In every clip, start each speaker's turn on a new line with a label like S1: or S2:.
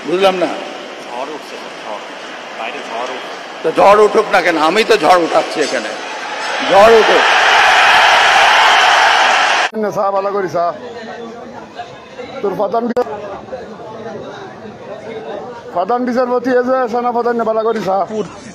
S1: বুঝলাম না।
S2: ঝড় উঠছে, বাইরে ঝড় উঠছে।
S1: তো ঝড় উঠুক না কেন, আমি তো ঝড় উঠাচ্ছি এখানে, ঝড় উঠুক।
S3: ভালো করি তোর প্রধান বিচারপতি সেনাপ্রধান ভালো করি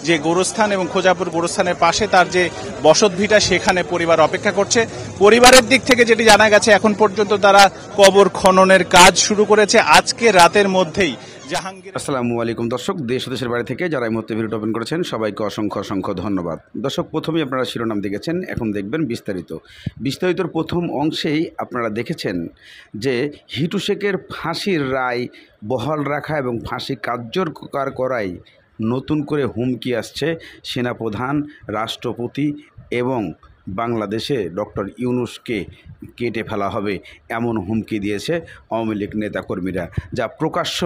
S4: যে গোরস্থান এবং খোঁজাপুর গোরস্থানের পাশে তার যে বসত ভিটা, সেখানে পরিবার অপেক্ষা করছে। পরিবারের দিক থেকে যেটি জানা গেছে, এখন পর্যন্ত তারা কবর খননের কাজ শুরু করেছে আজকে রাতের মধ্যেই। জাহাঙ্গীর।
S5: আসসালামু আলাইকুম দর্শক, দেশ ও দেশের বাইরে থেকে যারা এই মুহূর্তে ভিডিওটা ওপেন করেছেন সবাইকে অসংখ্য অসংখ্য ধন্যবাদ। দর্শক, প্রথমেই আপনারা শিরোনাম দেখেছেন, এখন দেখবেন বিস্তারিতর প্রথম অংশেই আপনারা দেখেছেন যে হিটু শেখের ফাঁসির রায় বহাল রাখা এবং ফাঁসি কার্যকর করাই নতুন করে হুমকি আসছে সেনাপ্রধান, রাষ্ট্রপতি এবং বাংলাদেশে ডক্টর ইউনূসকে কেটে ফেলা হবে এমন হুমকি দিয়েছে আওয়ামী লীগ নেতাকর্মীরা, যা প্রকাশ্য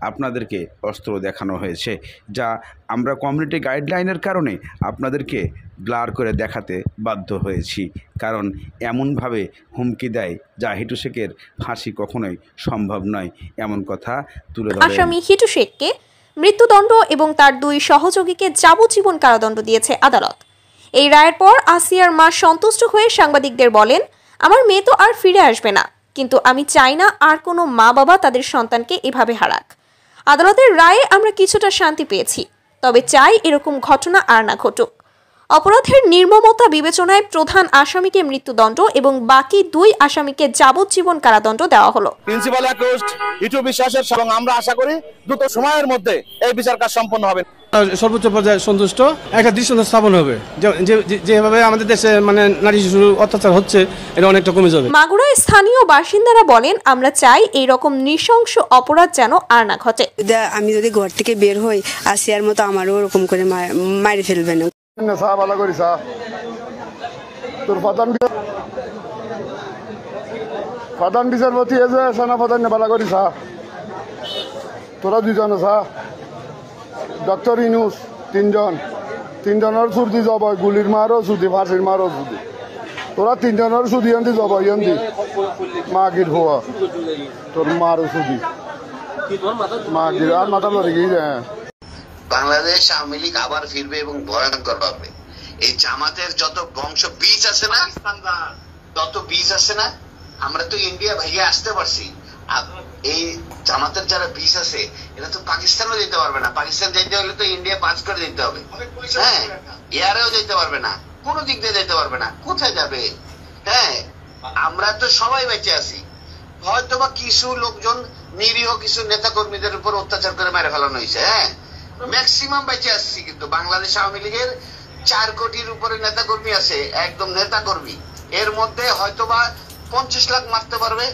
S5: আপনাদেরকে অস্ত্র দেখানো হয়েছে, যা আমরা কমিউনিটি গাইডলাইনের কারণে আপনাদেরকে ব্লার করে দেখাতে বাধ্য হয়েছি। কারণ এমনভাবে হুমকি দেয় যা হিটু শেখের ফাঁসি কখনোই সম্ভব নয়, এমন কথা তুলে ধরে।
S6: আসামি হিটু শেখকে মৃত্যুদণ্ড এবং তার 2 সহযোগীকে যাবজ্জীবন কারাদণ্ড দিয়েছে আদালত। এই রায়ের পর আসিয়ার মা সন্তুষ্ট হয়ে সাংবাদিকদের বলেন, আমার মেয়ে তো আর ফিরে আসবে না, কিন্তু আমি চাই না আর কোনো মা বাবা তাদের সন্তানকে এভাবে হারাক। আদালতের রায়ে আমরা কিছুটা শান্তি পেয়েছি, তবে চাই এরকম ঘটনা আর না ঘটুক। অপরাধের নির্মমতা বিবেচনায় প্রধান আসামিকে মৃত্যুদণ্ড এবং বাকি 2 আসামিকে যাবজ্জীবন কারাদণ্ড দেওয়া হলো।
S7: প্রিন্সিপাল অ্যাকিউজড হিটু বিশ্বাসের এবং আমরা আশা করি দ্রুত সময়ের মধ্যে এই বিচার কাজ সম্পন্ন হবে।
S8: সর্বোচ্চ পর্যায়ে সন্তুষ্ট একটা দৃষ্টান্ত স্থাপন হবে, যেভাবে আমাদের দেশে মানে নারী শিশু অত্যাচার হচ্ছে, এটা অনেকটা কমে যাবে।
S6: মাগুরায় স্থানীয় বাসিন্দারা বলেন, আমরা চাই এই রকম নৃশংস অপরাধ যেন আর না ঘটে।
S9: আমি যদি ঘর থেকে বের হই, আসিয়ার মতো আমারও ওরকম করে মারি ফেলবে না।
S3: ভালো করি তোর প্রধান বিচারপতি সেনাপ্রধান ভালো করি তোরা 2 জন ডক্টর ইউনূস 3 জন, 3 জনের ছুটি যাব, গুলির মারও ছুটি, ফাঁসির মারও ছুটি, তোরা 3 জনের ছুটি আনতে যাব, ইয়ান্তি মাগির হওয়া তোর মারও ছুটি, মাগির আর মাথা লড়ে গিয়ে যায়।
S10: বাংলাদেশ আওয়ামী লীগ আবার ফিরবে এবং ভয়ঙ্কর ভাবে। এই জামাতের যত বংশ বীজ আছে না, তত বীজ আছে না, আমরা তো ইন্ডিয়া ভাইয়া আসতে পারছি। এই জামাতের যারা বীজ আছে এরা তো পাকিস্তানও যেতে পারবে না। পাকিস্তান যেতে হলে তো ইন্ডিয়া পাস করে দিতে হবে, হ্যাঁ, এয়ারেও যেতে পারবে না, কোনো দিক দিয়ে যেতে পারবে না, কোথায় যাবে? হ্যাঁ, আমরা তো সবাই বেঁচে আছি। হয়তোবা কিছু লোকজন নিরীহ কিছু নেতা কর্মীদের উপর অত্যাচার করে মেরে ফেলানো হয়েছে, হ্যাঁ, ম্যাক্সিমাম বেঁচে আসছি। কিন্তু বাংলাদেশ আওয়ামী লীগের 4 কোটির উপরে নেতা কর্মী আছে, একদম নেতা কর্মী, এর মধ্যে হয়তোবা 50 লাখ মারতে পারবে,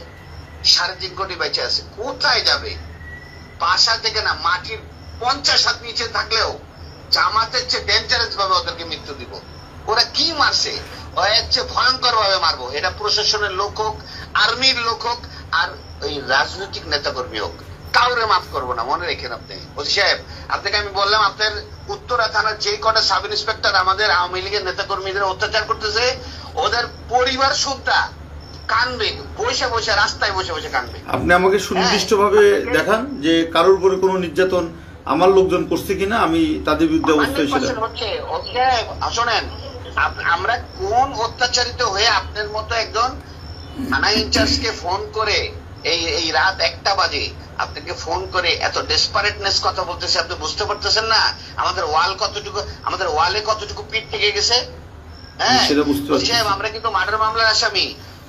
S10: 3.5 কোটি বেঁচে আছে। কোথায় যাবে? বাসা থেকে না, মাটির 50 হাত নিচে থাকলেও জামাতের চেয়ে ডেঞ্জারাস ভাবে ওদেরকে মৃত্যু দিব। ওরা কি মারছে, এর চেয়ে ভয়ঙ্কর ভাবে মারবো। এটা প্রশাসনের লোক হোক, আর্মির লোক হোক, আর ওই রাজনৈতিক নেতা কর্মী হোক, কাউরে মাফ করবো না, মনে রেখেন আপনি। ওসি সাহেব, আপনাকে আমি বললাম, আপনার উত্তরা থানার যে কটা সাব ইন্সপেক্টর আমাদের আওয়ামী লীগের নেতা কর্মীদের অত্যাচার করতেছে, ওদের পরিবার সুদ্ধা কানবে, বসে বসে রাস্তায় বসে বসে কানবে।
S11: আপনি আমাকে সুনির্দিষ্টভাবে দেখান যে কারোর উপরে কোনো নির্যাতন আমার লোকজন করছে কিনা, আমি তাদের বিরুদ্ধে অবস্থায় ছিলাম।
S10: শোনেন, আমরা কোন অত্যাচারিত হয়ে আপনার মতো একজন থানা ইনচার্জকে ফোন করে এই রাত 1টা বাজে আপনাকে ফোন করে এত ডেসপারেটনেস কথা বলতেছে, আপনি বুঝতে পারতেছেন না আমাদের ওয়ালে কতটুকু পিঠ থেকে গেছে? হ্যাঁ, আমরা কিন্তু মার্ডার মামলার আসামি,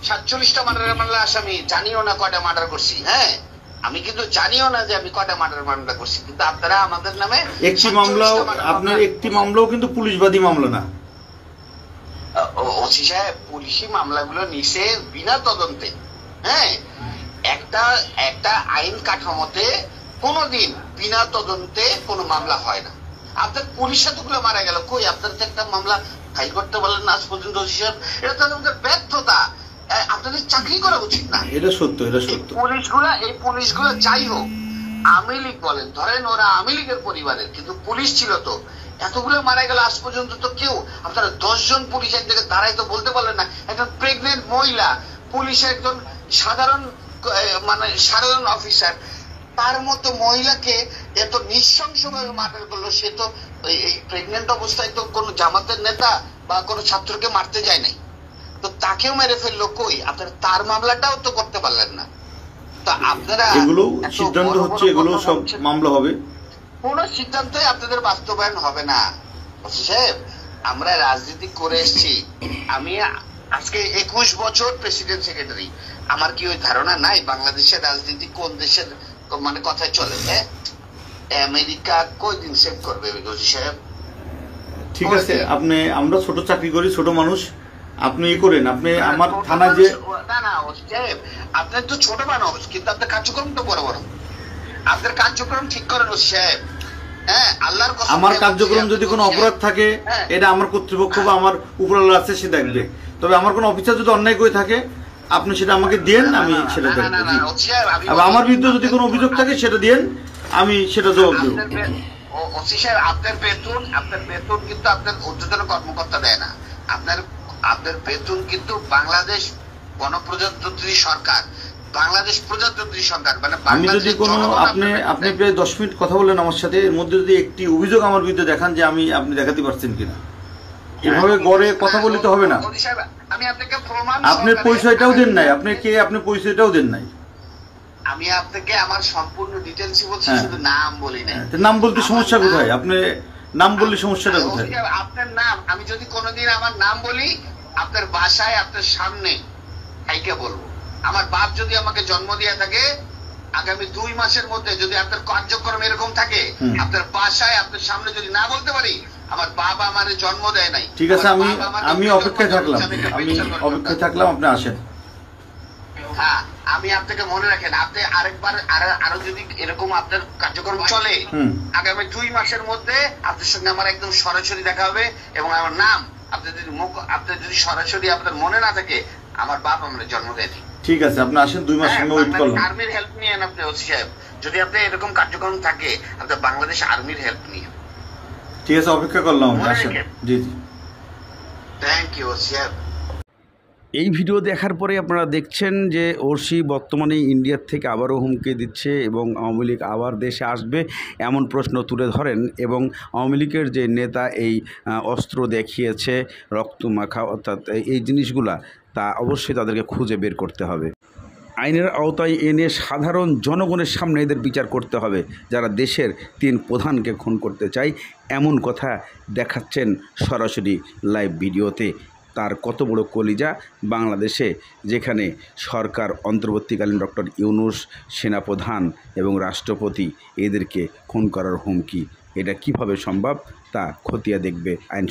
S10: 47টা মার্ডার মামলার আসামি, জানিও না কয়টা মার্ডার করছি। হ্যাঁ, আমি কিন্তু জানিও না যে আমি কয়টা মার্ডার মামলা করছি, কিন্তু আপনারা আমাদের নামে
S11: একটি মামলাও, আপনার একটি মামলাও কিন্তু পুলিশবাদী মামলা না।
S10: ওসি সাহেব, পুলিশি মামলাগুলো নিছে বিনা তদন্তে। হ্যাঁ, একটা আইন কাঠামোতে কোনোদিন বিনা তদন্তে কোনো মামলা হয় না। আপনার পুলিশ এতগুলো মারা গেল, কই আপনার তো একটা মামলা ফাইল করতে বলেন না আজ পর্যন্ত? ওসি সাহেব, এটা তো আমাদের ব্যর্থতা, আপনাদের চাকরি করা উচিত না।
S11: এটা সত্য, এটা সত্য।
S10: এই পুলিশগুলো যাই হোক, আওয়ামী লীগ বলেন, ধরেন ওরা আওয়ামী লীগের পরিবারের, কিন্তু পুলিশ ছিল তো, এতগুলো মারা গেল আজ পর্যন্ত তো কেউ, আপনারা 10 জন পুলিশ এক জায়গায় দাঁড়ায় তো বলতে পারলেন না। একজন প্রেগনেন্ট মহিলা পুলিশের একজন সাধারণ অফিসার, তার মতো মহিলাকে এত নৃশংসভাবে মার্ডার করলো। সে তো এই প্রেগনেন্ট অবস্থায় তো কোনো জামাতের নেতা বা কোনো ছাত্রকে মারতে যায় নাই, তো তাকেও মেরে ফেললো। কই আপনারা তার মামলাটাও তো করতে পারলেন না। তো আপনারা
S11: এগুলো সিদ্ধান্ত হচ্ছে, এগুলো সব মামলা হবে,
S10: কোন সিদ্ধান্তই আপনাদের বাস্তবায়ন হবে না। সাহেব, আমরা রাজনীতি করে এসেছি। আমি আজকে 21 বছর প্রেসিডেন্ট সেক্রেটারি। আমার কি ওই ধারণা নাই বাংলাদেশের রাজনীতি কোন দেশের মানে কথায় চলে? আমেরিকা কয়দিন সেভ করবে সাহেব?
S11: ঠিক আছে, আপনি আমরা ছোট চাকরি করি, ছোট মানুষ, আপনি করেন। আপনি আমার থানা যে
S10: না না সাহেব, আপনার তো ছোট মানুষ, কিন্তু আপনার কার্যক্রম তো বড় বড়। আপনার কার্যক্রম ঠিক করেন সাহেব। হ্যাঁ, আল্লাহর কসম,
S11: আমার কার্যক্রম যদি কোনো অপরাধ থাকে এটা আমার কর্তৃপক্ষ বা আমার উপরওয়ালা আছে সে দেখবে। তবে আমার কোনো অফিসার যদি অন্যায় করে থাকে আপনি সেটা আমাকে দেন, আমি সেটা দেখবো। আমার বিরুদ্ধে যদি কোনো অভিযোগ থাকে সেটা দেন, আমি সেটা জবাব দেবো।
S10: ওসি সাহেব, আপনার বেতন কিন্তু আপনার ঊর্ধ্বতন কর্মকর্তা দেয় না। আপনার বেতন কিন্তু বাংলাদেশ গণপ্রজাতন্ত্রী সরকার, বাংলাদেশ প্রজাতন্ত্রী সরকার, মানে
S11: আমি যদি কোনো আপনি প্রায় 10 মিনিট কথা বললেন আমার সাথে, এর মধ্যে যদি একটি অভিযোগ আমার বিরুদ্ধে দেখান যে আপনি দেখাতে পারছেন কিনা, এভাবে গড়ে কথা বলতে হবে না।
S10: আমি আপনাকে প্রমাণ,
S11: আপনার পরিচয়টাও দেন নাই, আপনি কে, আপনি পরিচয়টাও দেন নাই।
S10: আমি আপনাকে আমার সম্পূর্ণ ডিটেইলস বলছি, শুধু নাম বলি না।
S11: নাম বলতে সমস্যা কোথায়? আপনি নাম বললে সমস্যাটা কোথায়?
S10: আপনার নাম, আমি যদি কোনোদিন আমার নাম বলি আপনার বাসায় আপনার সামনে কাইকে বলবো। আমার বাপ যদি আমাকে জন্ম দিয়ে থাকে, আগামী 2 মাসের মধ্যে যদি আপনার কার্যক্রম এরকম থাকে, আপনার বাসায় আপনার সামনে যদি না বলতে পারি, আমার বাবা আমার জন্ম দেয় নাই।
S11: ঠিক আছে, আমি অপেক্ষায় থাকলাম, আপনি আসেন।
S10: হ্যাঁ, আমি আপনাকে মনে রাখেন, আপনি আরেকবার আরো যদি এরকম আপনার কার্যক্রম চলে, আগামী 2 মাসের মধ্যে আপনার সঙ্গে আমার একদম সরাসরি দেখা হবে। এবং আমার নাম আপনার যদি সরাসরি আপনার মনে না থাকে, আমার বাপ আমার জন্ম দেয়নি।
S11: ঠিক আছে, আপনি আসেন, 2 মাস আমি ওয়েট করলাম।
S10: আর্মির হেল্প নিয়েন আপনি ওসি সাহেব, যদি আপনি এরকম কার্যক্রম থাকে, আপনার বাংলাদেশ আর্মির হেল্প নিয়েন।
S11: ঠিক আছে, অপেক্ষা করলাম, আসেন। জি জি,
S10: থ্যাংক ইউ ওসি সাহেব।
S5: এই ভিডিও দেখার পরে আপনারা দেখছেন যে ওরসি বর্তমানে ইন্ডিয়ার থেকে আবারও হুমকি দিচ্ছে এবং আওয়ামী লীগ আবার দেশে আসবে এমন প্রশ্ন তুলে ধরেন। এবং আওয়ামী লীগের যে নেতা এই অস্ত্র দেখিয়েছে রক্তমাখা, অর্থাৎ এই জিনিসগুলা, তা অবশ্যই তাদেরকে খুঁজে বের করতে হবে। আইনের আওতায় এনে সাধারণ জনগণের সামনে এদের বিচার করতে হবে, যারা দেশের 3 প্রধানকে খুন করতে চায়। এমন কথা দেখাচ্ছেন সরাসরি লাইভ ভিডিওতে। তার কত বড় কলিজা বাংলাদেশে, যেখানে সরকার অন্তর্বর্তীকালীন ডক্টর ইউনূস, সেনাপ্রধান এবং রাষ্ট্রপতি এদেরকে খুন করার হুমকি, এটা কিভাবে সম্ভব তা খতিয়ে দেখবে আইন।